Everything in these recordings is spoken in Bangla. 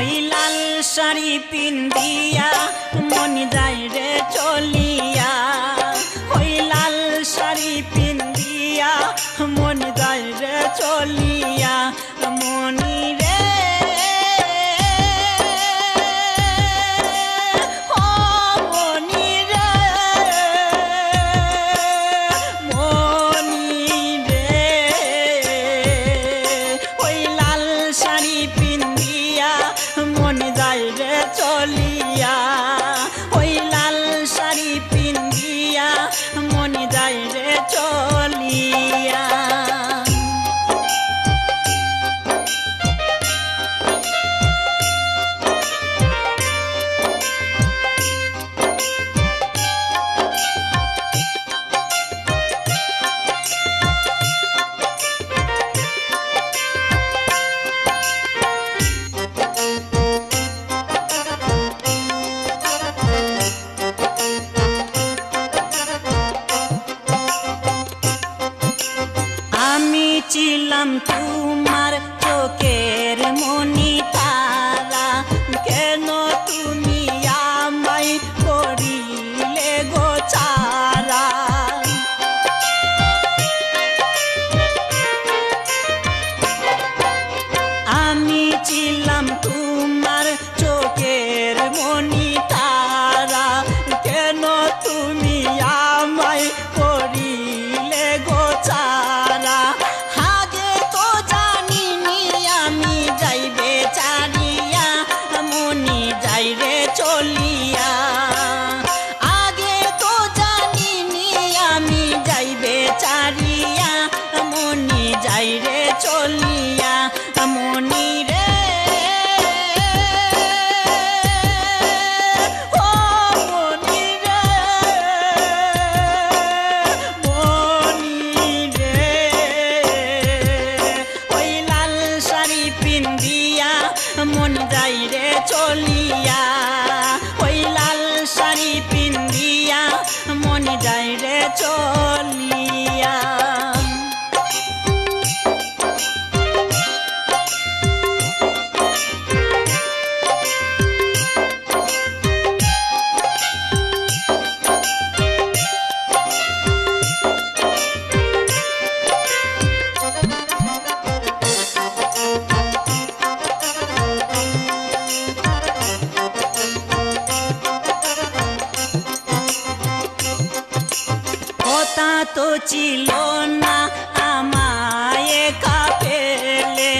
ওই লাল শাড়ি পিন্দিয়া মন যায় রে চলিয়া ওই লাল শাড়ি পিন্দিয়া মন যায় রে চলিয়া মনি রে ও মনি রে মনি রে ওই লাল শাড়ি পিন্দিয়া মন যায় রে চলিয়া ওই লাল শাড়ি পিন্দিয়া মন যায় রে চলিয়া আমি ছিলাম তোমার চোখের মনি তারা কেন তুমি আমায় করিলে গো ছাড়া আমি ছিলাম তোমার চোখের মনি তারা কেন তুমি আমায় করিলে গো ছাড়া আগে তো জানিনি আমি যাইবে চারিয়া মনি যাইরে চলিয়া আগে তো জানিনি আমি যাইবে চারিয়া মনি যাইরে চলিয়া মনি রে ও মনি রে মনি রে ওই লাল শাড়ি পিন্দিয়া মন যাইরে চলিয়া ওই লাল শাড়ি পিন্দিয়া মন যাইরে চলিয়া কথা তো ছিল না আমায় একা ফেলে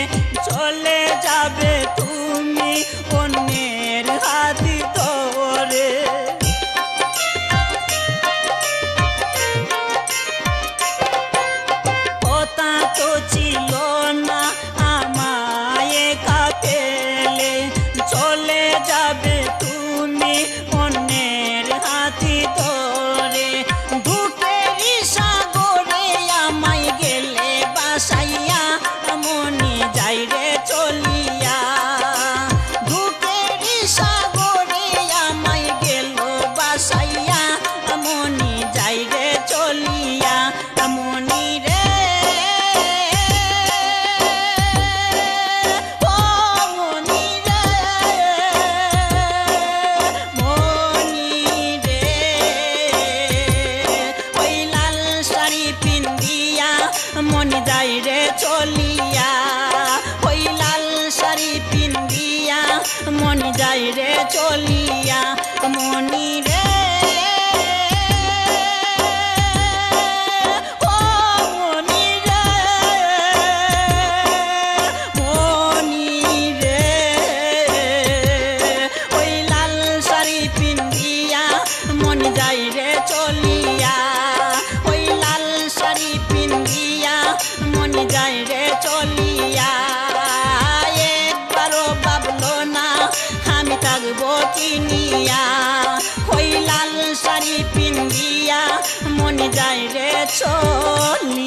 চলে যাবে তুমি অন্যের হাত ধরে কথা তো ছিল না আমায় একা ফেলে চলে যাবে তুমি অন্যের হাতি ধরে দুঃখেরই সাগরে আমায় গেলে বাসাইয়া মনি যাইরে চলিয়া দুঃখেরই সাগরে আমায় গেল বাসাইয়া মনি যাইরে চলিয়া মনি রে ও মনি রে মনি রে ওই লাল শাড়ি পিন্দিয়া মন যাইরে চলিয়া ওই লাল শাড়ি পিন্দিয়া মন যাইরে চলিয়া মনি রে ও মনি রে মনি রে ওই লাল শাড়ি পিন্দিয়া মন যাইরে চলিয়া ওই লাল শাড়ি পিন্দিয়া মন যাইরে চলিয়া একবারও ভাবলো না আমি থাকবো কিনিয়া ওই লাল শাড়ি পিন্দিয়া মন যাইরে চলিয়া।